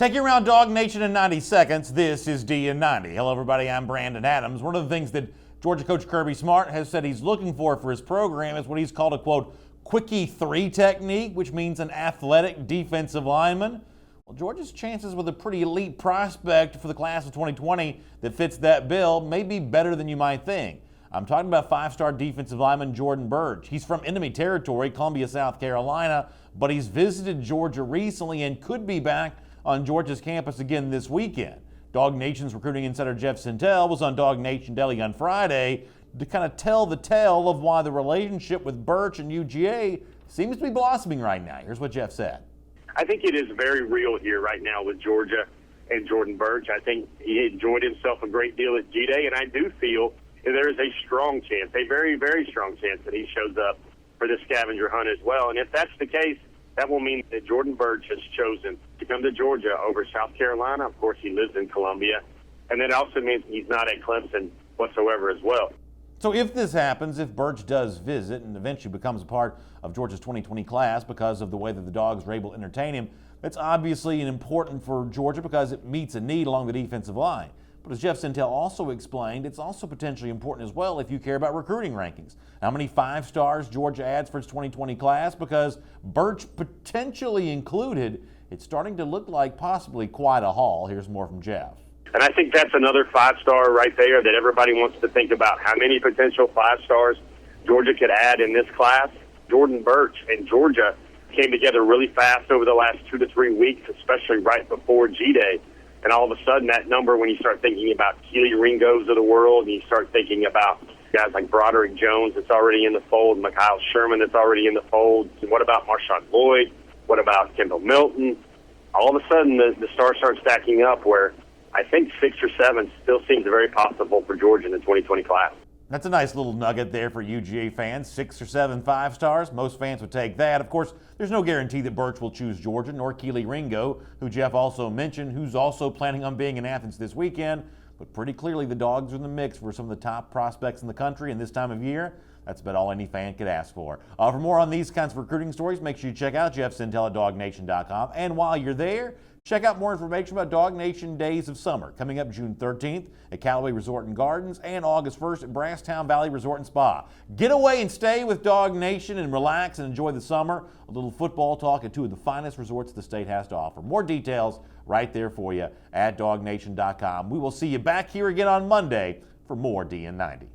Take you around Dog Nation in 90 seconds. This is DN90. Hello, everybody. I'm Brandon Adams. One of the things that Georgia coach Kirby Smart has said he's looking for his program is what he's called a, quote, quickie 3 technique, which means an athletic defensive lineman. Well, Georgia's chances with a pretty elite prospect for the class of 2020 that fits that bill may be better than you might think. I'm talking about 5-star defensive lineman Jordan Burch. He's from enemy territory, Columbia, South Carolina, but he's visited Georgia recently and could be back on Georgia's campus again this weekend. Dog Nation's recruiting insider Jeff Sintel was on Dog Nation Daily on Friday to kind of tell the tale of why the relationship with Burch and UGA seems to be blossoming right now. Here's what Jeff said. I think it is very real here right now with Georgia and Jordan Burch. I think he enjoyed himself a great deal at G-Day, and I do feel that there is a strong chance, a very, very strong chance that he shows up for the scavenger hunt as well. And if that's the case, that will mean that Jordan Burch has chosen to come to Georgia over South Carolina. Of course, he lives in Columbia. And that also means he's not at Clemson whatsoever as well. So if this happens, if Burch does visit and eventually becomes a part of Georgia's 2020 class because of the way that the Dogs are able to entertain him, that's obviously important for Georgia because it meets a need along the defensive line. But as Jeff Sintel also explained, it's also potentially important as well if you care about recruiting rankings. How many 5 stars Georgia adds for its 2020 class? Because Burch potentially included, it's starting to look like possibly quite a haul. Here's more from Jeff. And I think that's another 5-star right there that everybody wants to think about. How many potential 5 stars Georgia could add in this class? Jordan Burch and Georgia came together really fast over the last 2 to 3 weeks, especially right before G-Day. And all of a sudden, that number, when you start thinking about Keely Ringos of the world, and you start thinking about guys like Broderick Jones that's already in the fold, Mikhail Sherman that's already in the fold, and what about Marshawn Lloyd? What about Kendall Milton? All of a sudden, the stars start stacking up where I think 6 or 7 still seems very possible for Georgia in the 2020 class. That's a nice little nugget there for UGA fans. 6 or 7 5 stars. Most fans would take that. Of course, there's no guarantee that Burch will choose Georgia, nor Keely Ringo, who Jeff also mentioned, who's also planning on being in Athens this weekend. But pretty clearly, the Dogs are in the mix for some of the top prospects in the country. And this time of year, that's about all any fan could ask for. For more on these kinds of recruiting stories, make sure you check out Jeff Sintel at DogNation.com. And while you're there, check out more information about Dog Nation Days of Summer, coming up June 13th at Callaway Resort and Gardens and August 1st at Brasstown Valley Resort and Spa. Get away and stay with Dog Nation and relax and enjoy the summer. A little football talk at 2 of the finest resorts the state has to offer. More details right there for you at DogNation.com. We will see you back here again on Monday for more DN90.